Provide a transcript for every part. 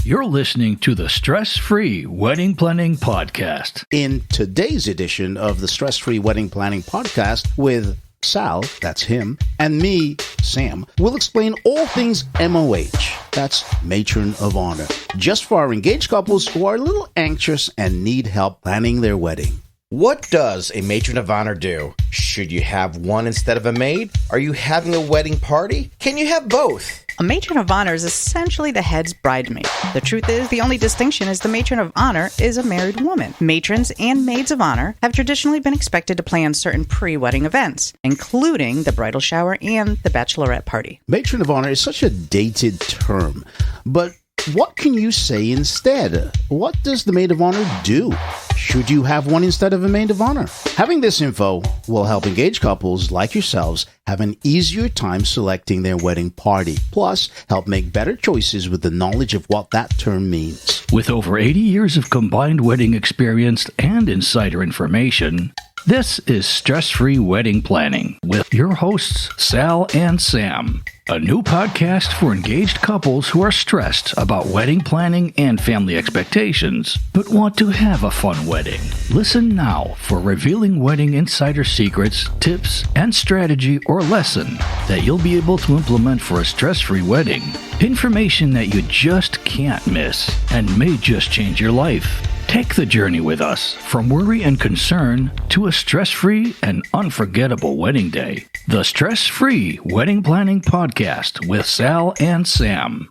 You're listening to the Stress-Free Wedding Planning Podcast. In today's edition of the Stress-Free Wedding Planning Podcast with Sal, that's him, and me, Sam, we'll explain all things MOH, that's Matron-of-honor, just for our engaged couples who are a little anxious and need help planning their wedding. What does a matron-of-honor do? Should you have one instead of a maid? Are you having a wedding party? Can you have both? A matron of honor is essentially the head's bridesmaid. The truth is, the only distinction is the matron of honor is a married woman. Matrons and maids of honor have traditionally been expected to plan certain pre-wedding events, including the bridal shower and the bachelorette party. Matron of honor is such a dated term, but what can you say instead? What does the maid of honor do? Should you have one instead of a maid of honor? Having this info will help engaged couples like yourselves have an easier time selecting their wedding party, plus help make better choices with the knowledge of what that term means. With over 80 years of combined wedding experience and insider information, this is Stress-Free Wedding Planning with your hosts, Sal and Sam, a new podcast for engaged couples who are stressed about wedding planning and family expectations, but want to have a fun wedding. Listen now for revealing wedding insider secrets, tips, and strategy or lesson that you'll be able to implement for a stress-free wedding. Information that you just can't miss and may just change your life. Take the journey with us from worry and concern to a stress-free and unforgettable wedding day. The Stress-Free Wedding Planning Podcast with Sal and Sam.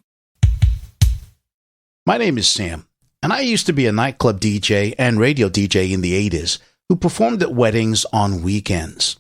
My name is Sam, and I used to be a nightclub DJ and radio DJ in the 80s who performed at weddings on weekends.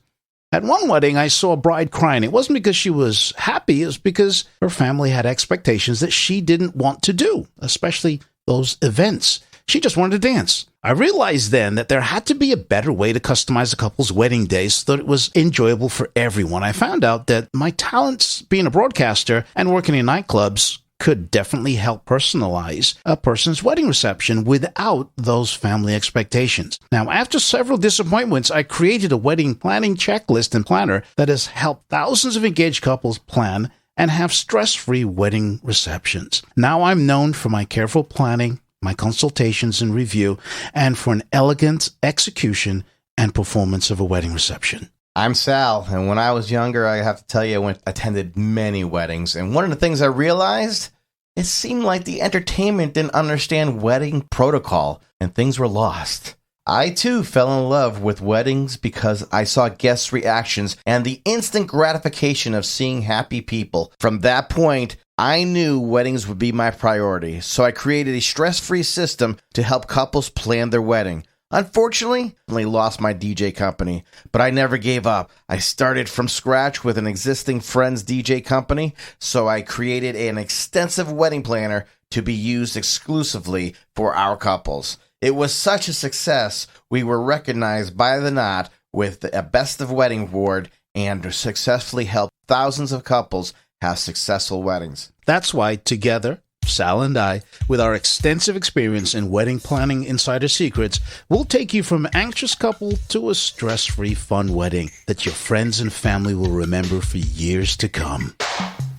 At one wedding, I saw a bride crying. It wasn't because she was happy, it was because her family had expectations that she didn't want to do, especially those events. She just wanted to dance. I realized then that there had to be a better way to customize a couple's wedding day so that it was enjoyable for everyone. I found out that my talents being a broadcaster and working in nightclubs could definitely help personalize a person's wedding reception without those family expectations. Now, after several disappointments, I created a wedding planning checklist and planner that has helped thousands of engaged couples plan and have stress-free wedding receptions. Now I'm known for my careful planning, my consultations and review, and for an elegant execution and performance of a wedding reception. I'm Sal, and when I was younger, I have to tell you, I attended many weddings, and one of the things I realized, it seemed like the entertainment didn't understand wedding protocol, and things were lost. I, too, fell in love with weddings because I saw guests' reactions and the instant gratification of seeing happy people. From that point, I knew weddings would be my priority, so I created a stress-free system to help couples plan their wedding. Unfortunately, I only lost my DJ company, but I never gave up. I started from scratch with an existing friend's DJ company, so I created an extensive wedding planner to be used exclusively for our couples. It was such a success, we were recognized by the Knot with a Best of Wedding award and successfully helped thousands of couples have successful weddings. That's why together, Sal and I, with our extensive experience in wedding planning insider secrets, we'll take you from an anxious couple to a stress-free fun wedding that your friends and family will remember for years to come.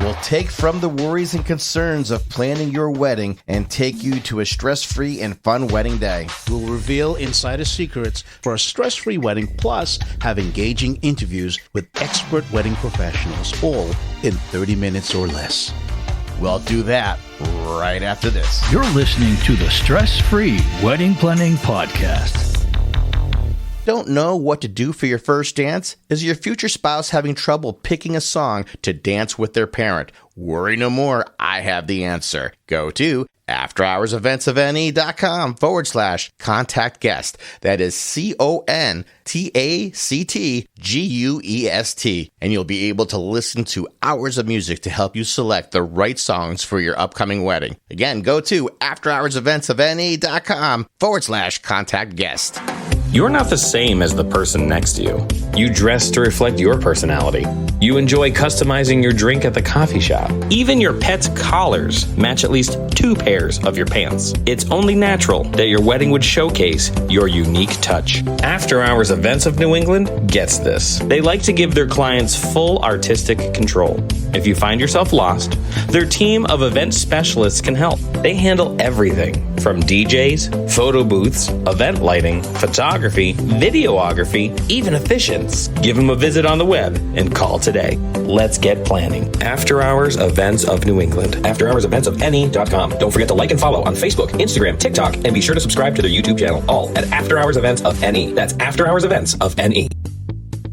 We'll take from the worries and concerns of planning your wedding and take you to a stress-free and fun wedding day. We'll reveal insider secrets for a stress-free wedding, plus have engaging interviews with expert wedding professionals, all in 30 minutes or less. We'll do that right after this. You're listening to the Stress-Free Wedding Planning Podcast. Don't know what to do for your first dance? Is your future spouse having trouble picking a song to dance with their parent? Worry no more, I have the answer. Go to afterhoursevents.com/contact guest. That is CONTACTGUEST. And you'll be able to listen to hours of music to help you select the right songs for your upcoming wedding. Again, go to afterhoursevents.com/contact guest. You're not the same as the person next to you. You dress to reflect your personality. You enjoy customizing your drink at the coffee shop. Even your pet's collars match at least 2 pairs of your pants. It's only natural that your wedding would showcase your unique touch. After Hours Events of New England gets this. They like to give their clients full artistic control. If you find yourself lost, their team of event specialists can help. They handle everything from DJs, photo booths, event lighting, photography, videography, even officiants. Give them a visit on the web and call today. Let's get planning. After Hours Events of New England. AfterHoursEventsOfAny.com. Don't forget to like and follow on Facebook, Instagram, TikTok, and be sure to subscribe to their YouTube channel, all at After Hours Events of NE. That's After Hours Events of NE.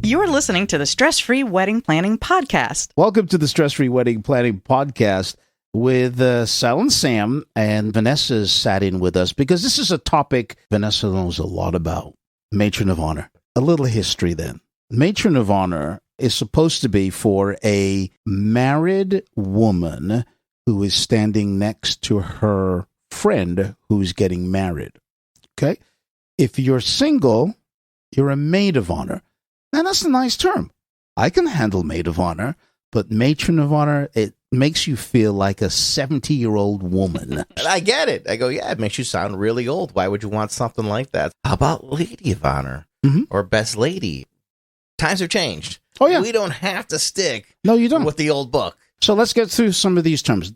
You're listening to the Stress-Free Wedding Planning Podcast. Welcome to the Stress-Free Wedding Planning Podcast with Sal and Sam, and Vanessa sat in with us because this is a topic Vanessa knows a lot about. Matron of honor. A little history then. Matron of honor is supposed to be for a married woman who is standing next to her friend who's getting married. Okay? If you're single, you're a maid of honor. Now, that's a nice term. I can handle maid of honor, but matron of honor, it makes you feel like a 70-year-old woman. And I get it. I go, yeah, it makes you sound really old. Why would you want something like that? How about lady of honor or best lady? Times have changed. Oh, yeah. We don't have to stick No, you don't. with the old book. So let's get through some of these terms.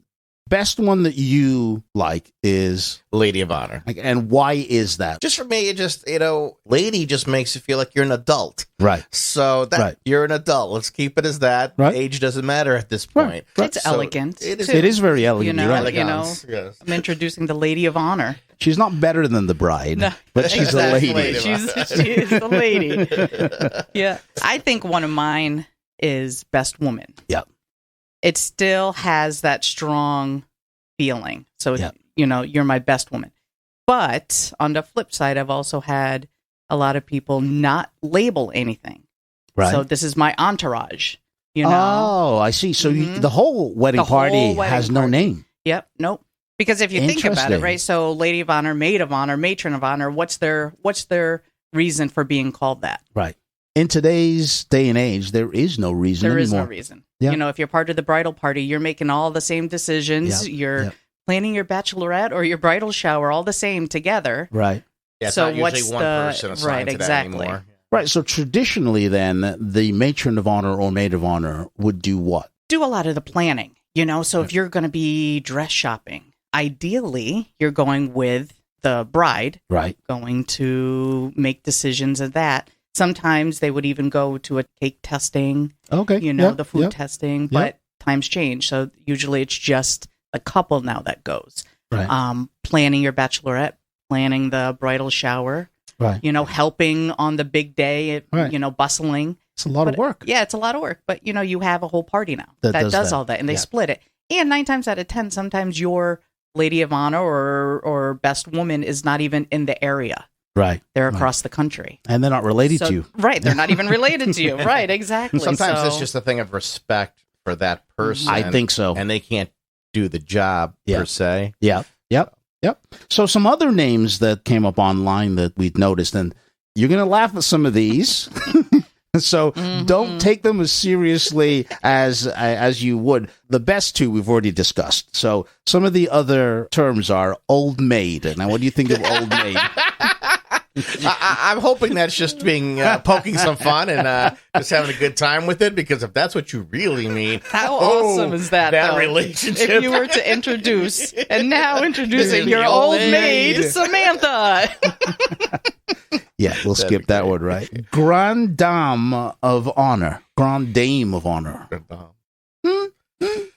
Best one that you like is... Lady of honor. And why is that? Just for me, it just, lady just makes you feel like you're an adult. Right. So that you're an adult. Let's keep it as that. Right. Age doesn't matter at this point. Right. It's elegant. It is very elegant. You know, You're right. Yes. I'm introducing the Lady of Honor. She's not better than the bride, No, but she's a lady. She is the lady. Yeah. I think one of mine is best woman. Yeah. It still has that strong feeling. So, Yeah. You're my best woman. But on the flip side, I've also had a lot of people not label anything. Right. So this is my entourage, Oh, I see. So the whole wedding The whole party wedding has no party. name. Yep. Nope. Because if you think about it, Interesting. right? So lady of honor, maid of honor, matron of honor, what's their reason for being called that? Right. In today's day and age, there is no reason There anymore. is no reason. Yeah. If you're part of the bridal party, you're making all the same decisions. Yeah. You're Yeah. planning your bachelorette or your bridal shower all the same together. Right. Yeah, it's So not usually what's one the- person assigned right, to exactly. that anymore. Right. So traditionally, then, the matron of honor or maid of honor would do what? Do a lot of the planning, So if you're going to be dress shopping, ideally, you're going with the bride, Right. going to make decisions of that. Sometimes they would even go to a cake testing, Okay. the food testing, but times change. So usually it's just a couple now that goes. Right. Planning your bachelorette, planning the bridal shower, Right. helping on the big day, Right. bustling. It's a lot of But, work. Yeah, it's a lot of work. But, you have a whole party now That that does does that. all that. And they Yeah. split it. And 9 times out of 10, sometimes your lady of honor or best woman is not even in the area. Right. They're Right. across the country. And they're not related So- to you. Right. They're not even related to you. Right. Exactly. Sometimes So- it's just a thing of respect for that person. I think so. And they can't do the job Yeah. per se. Yeah. Yep. So some other names that came up online that we'd noticed, and you're going to laugh at some of these. So don't take them as seriously as you would. The best two we've already discussed. So some of the other terms are old maid. Now, what do you think of old maid? I'm hoping that's just being poking some fun and just having a good time with it, because if that's what you really mean, How awesome is that? that though? relationship. If you were to introduce, and now introducing The your old old maid, maid. Samantha. Yeah, we'll skip that one, right? Grande Dame of Honor. Grande Dame of Honor.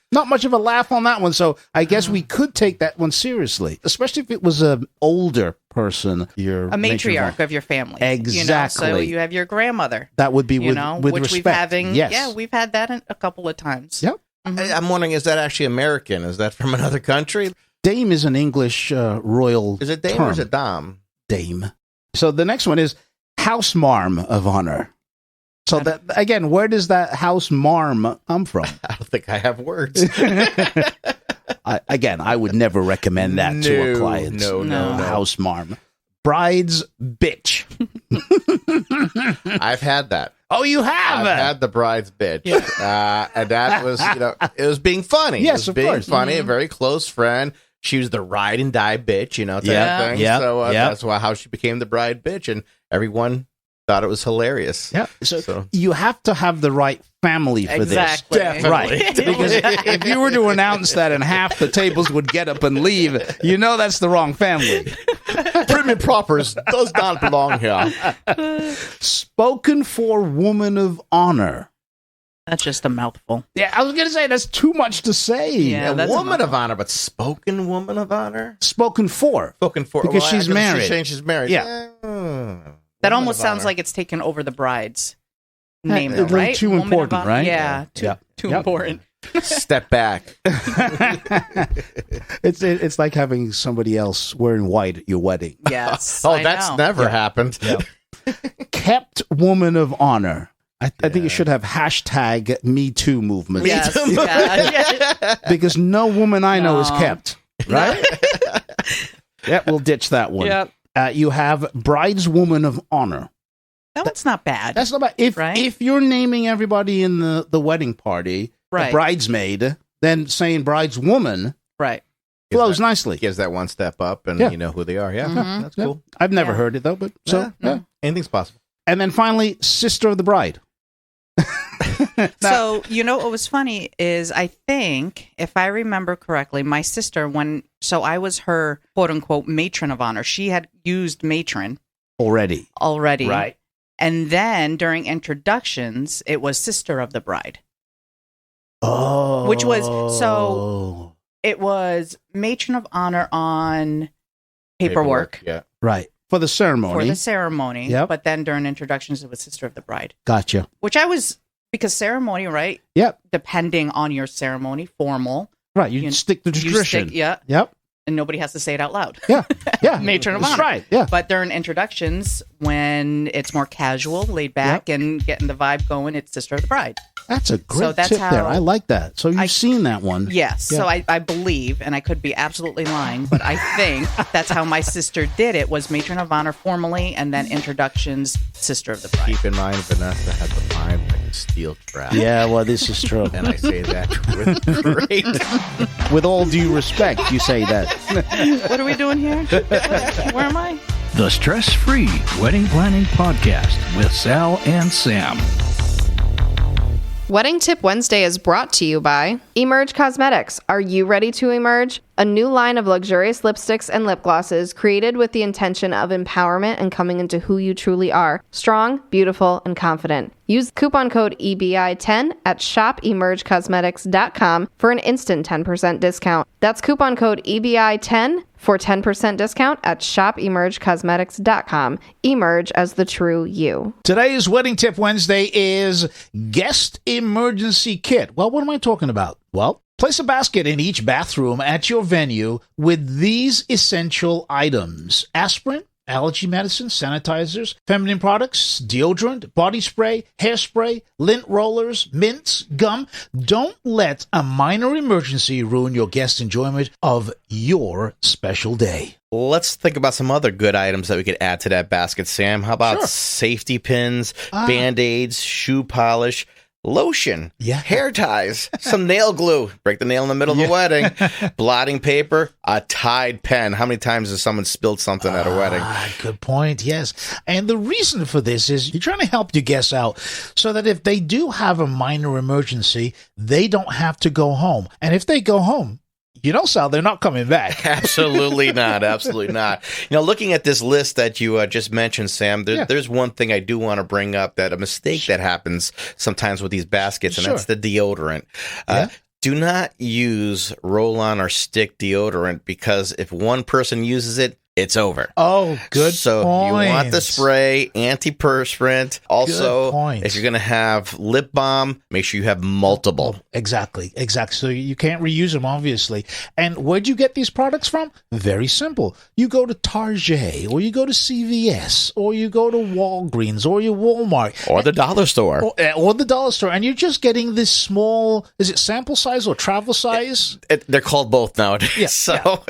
Not much of a laugh on that one, so I guess we could take that one seriously, especially if it was an older person. You're A matriarch of your family. Exactly. So you have your grandmother. That would be with which respect. we've having. Yes. Yeah, we've had that a couple of times. Yep. I'm wondering, is that actually American? Is that from another country? Dame is an English royal Is it Dame term. or is it Dom? Dame. So the next one is house marm of honor. So that again, where does that house marm come from? I don't think I have words. I would never recommend that to a No, client. no. House marm. Bride's bitch. I've had that. Oh, you have? I've had the bride's bitch. And that was, it was being funny. Yes, it was of being course. funny, a very close friend. She was the ride and die bitch, type of thing. Yeah, So yeah. that's how she became the bride bitch. And everyone thought it was hilarious. Yeah. So you have to have the right family for Exactly. this. Right. Because if you were to announce that and half the tables would get up and leave, that's the wrong family. Prim and proper does not belong here. Spoken for woman of honor. That's just a mouthful. Yeah, I was going to say that's too much to say. Yeah. A that's woman of honor, but spoken woman of honor? Spoken for. Spoken for. Because she's married. She's saying she's married. Yeah. That almost sounds like it's taken over the bride's name, though, It's like right? too Woman of important, honor? right? Yeah, too important. Step back. It's like having somebody else wearing white at your wedding. Yes. Oh, I that's know. never happened. Kept woman of honor. I think it should have hashtag Me Too movement. Yes. Yeah. Because no woman I know is kept. Right? Yeah, we'll ditch that one. Yep. You have brideswoman of honor. That one's not bad. That's not bad. If you're naming everybody in the wedding party Right. a bridesmaid, then saying brideswoman right. flows nicely. Gives that one step up, and Yeah. you know who they are. Yeah, Mhm. that's cool. I've never Yeah. heard it, though, but so, yeah. Anything's possible. And then finally, sister of the bride. So, what was funny is I think, if I remember correctly, my sister, I was her quote unquote matron of honor. She had used matron Already. already. And then during introductions, it was sister of the bride. Oh. Which was- It was matron of honor on paperwork Yeah. Right. For the ceremony. for the ceremony. Yep. But then during introductions, it was sister of the bride. Gotcha. Which I was, because ceremony, right? Yep. Depending on your ceremony, formal. Right. You You- stick to you tradition. yeah. Yep. And nobody has to say it out loud. Yeah. Yeah. Matron of That's honor. right. Yeah. But during introductions, when it's more casual, laid back, and getting the vibe going, it's sister of the bride. That's a great that's tip there. how- I like that. So you've seen that one. Yes. Yeah. So I believe, and I could be absolutely lying, but I think that's how my sister did it, was matron of honor formally, and then introductions, sister of the bride. Keep in mind, Vanessa had the mind like a steel trap. Yeah, well, this is true. And I say that with great. With all due respect, you say that. What are we doing here? Where am I? The Stress Free Wedding Planning Podcast with Sal and Sam. Wedding Tip Wednesday is brought to you by Emerge Cosmetics. Are you ready to emerge? A new line of luxurious lipsticks and lip glosses created with the intention of empowerment and coming into who you truly are. Strong, beautiful, and confident. Use coupon code EBI10 at shopemergecosmetics.com for an instant 10% discount. That's coupon code EBI10 for 10% discount at shopemergecosmetics.com. Emerge as the true you. Today's Wedding Tip Wednesday is Guest Emergency Kit. Well, what am I talking about? Well, place a basket in each bathroom at your venue with these essential items: aspirin, allergy medicine, sanitizers, feminine products, deodorant, body spray, hairspray, lint rollers, mints, gum. Don't let a minor emergency ruin your guest enjoyment of your special day. Let's think about some other good items that we could add to that basket, Sam. How about Sure. safety pins, Band-Aids, shoe polish, lotion, hair ties, some nail glue, break the nail in the middle of the wedding, blotting paper, a Tide pen. How many times has someone spilled something at a wedding? Good point, yes. And the reason for this is you're trying to help your guests out so that if they do have a minor emergency, they don't have to go home. And if they go home, Sal, they're not coming back. Absolutely not. Absolutely not. Looking at this list that you just mentioned, Sam, there's one thing I do want to bring up, that a mistake that happens sometimes with these baskets, and that's the deodorant. Do not use roll-on or stick deodorant, because if one person uses it, it's over. Oh, good So point. you want the spray, antiperspirant. Also, if you're going to have lip balm, make sure you have multiple. Exactly. So you can't reuse them, obviously. And where'd you get these products from? Very simple. You go to Target, or you go to CVS, or you go to Walgreens, or your Walmart. Or the dollar store. Or the dollar store. And you're just getting this small, is it sample size or travel size? They're called both nowadays. Yeah, so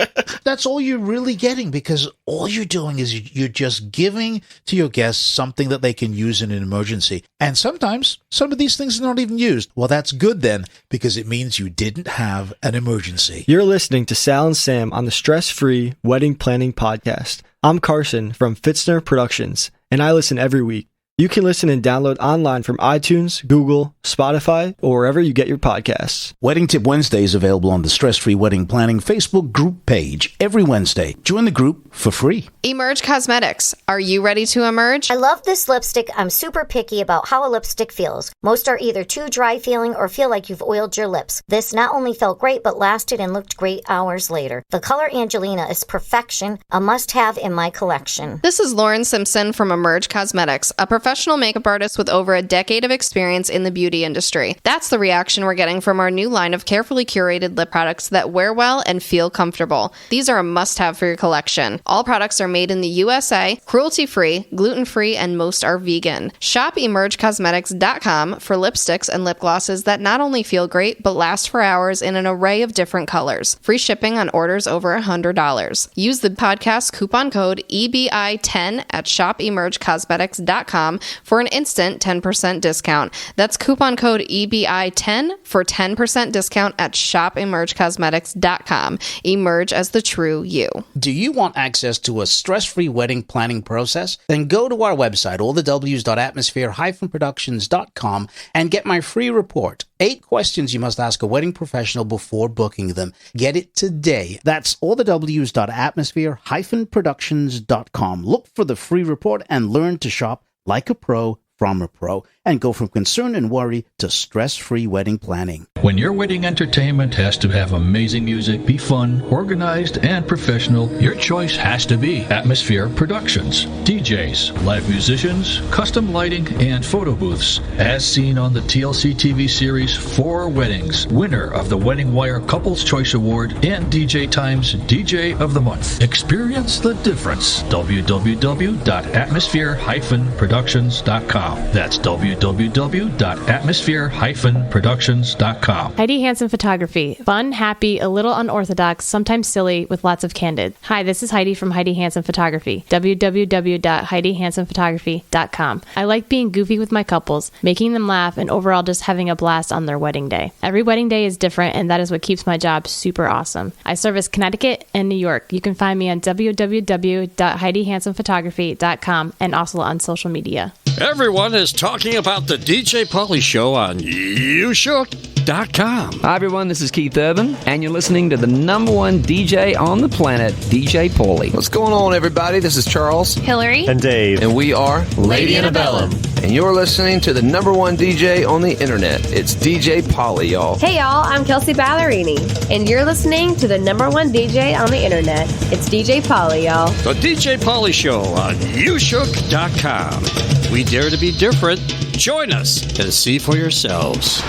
That's all you're really getting, because because all you're doing is you're just giving to your guests something that they can use in an emergency. And sometimes some of these things are not even used. Well, that's good then, because it means you didn't have an emergency. You're listening to Sal and Sam on the Stress-Free Wedding Planning Podcast. I'm Carson from Fitzner Productions, and I listen every week. You can listen and download online from iTunes, Google, Spotify, or wherever you get your podcasts. Wedding Tip Wednesday is available on the Stress-Free Wedding Planning Facebook group page every Wednesday. Join the group for free. Emerge Cosmetics. Are you ready to emerge? I love this lipstick. I'm super picky about how a lipstick feels. Most are either too dry feeling or feel like you've oiled your lips. This not only felt great, but lasted and looked great hours later. The color Angelina is perfection, a must-have in my collection. This is Lauren Simpson from Emerge Cosmetics, a professional makeup artist with over a decade of experience in the beauty industry. That's the reaction we're getting from our new line of carefully curated lip products that wear well and feel comfortable. These are a must-have for your collection. All products are made in the USA, cruelty-free, gluten-free, and most are vegan. Shop emergecosmetics.com for lipsticks and lip glosses that not only feel great, but last for hours in an array of different colors. Free shipping on orders over $100. Use the podcast coupon code EBI10 at shopemergecosmetics.com for an instant 10% discount. That's coupon code EBI10 for 10% discount at shopemergecosmetics.com. Emerge as the true you. Do you want access to a stress-free wedding planning process? Then go to our website, allthews.atmosphere-productions.com, and get my free report. 8 questions you must ask a wedding professional before booking them. Get it today. That's allthews.atmosphere-productions.com. Look for the free report and learn to shop like a pro from a pro, and go from concern and worry to stress-free wedding planning. When your wedding entertainment has to have amazing music, be fun, organized, and professional, your choice has to be Atmosphere Productions. DJs, live musicians, custom lighting, and photo booths. As seen on the TLC TV series 4 Weddings, winner of the Wedding Wire Couples Choice Award and DJ Times DJ of the Month. Experience the difference. www.atmosphere-productions.com. That's www.atmosphere-productions.com. Heidi Hansen Photography. Fun, happy, a little unorthodox, sometimes silly, with lots of candid. Hi, this is Heidi from Heidi Hansen Photography. www.heidihansenphotography.com. I like being goofy with my couples, making them laugh, and overall just having a blast on their wedding day. Every wedding day is different, and that is what keeps my job super awesome. I service Connecticut and New York. You can find me on www.heidihansenphotography.com and also on social media. Everyone is talking about the DJ Pauly Show on YouShook.com. Hi, everyone. This is Keith Urban, and you're listening to the number one DJ on the planet, DJ Pauly. What's going on, everybody? This is Charles, Hillary, and Dave, and we are Lady Antebellum. And you're listening to the number one DJ on the internet. It's DJ Pauly, y'all. Hey, y'all. I'm Kelsey Ballerini, and you're listening to the number one DJ on the internet. It's DJ Pauly, y'all. The DJ Pauly Show on YouShook.com. We dare to be different. Join us and see for yourselves.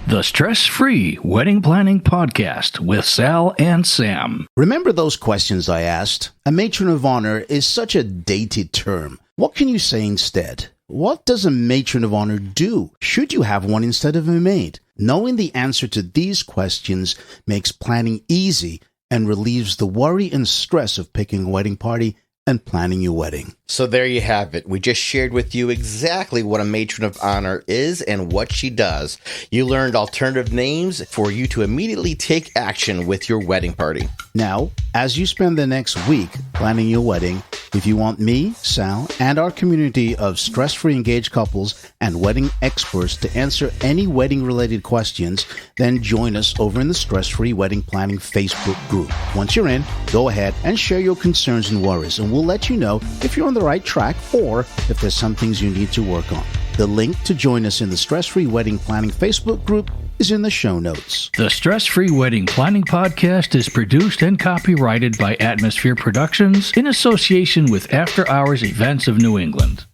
The Stress-Free Wedding Planning Podcast with Sal and Sam. Remember those questions I asked? A matron of honor is such a dated term. What can you say instead? What does a matron of honor do? Should you have one instead of a maid? Knowing the answer to these questions makes planning easy and relieves the worry and stress of picking a wedding party and planning your wedding. So there you have it. We just shared with you exactly what a matron of honor is and what she does. You learned alternative names for you to immediately take action with your wedding party. Now, as you spend the next week planning your wedding, if you want me, Sal, and our community of stress-free engaged couples and wedding experts to answer any wedding-related questions, then join us over in the Stress-Free Wedding Planning Facebook group. Once you're in, go ahead and share your concerns and worries, and we'll let you know if you're on the right track or if there's some things you need to work on. The link to join us in the Stress-Free Wedding Planning Facebook group is in the show notes. The Stress-Free Wedding Planning Podcast is produced and copyrighted by Atmosphere Productions in association with After Hours Events of New England.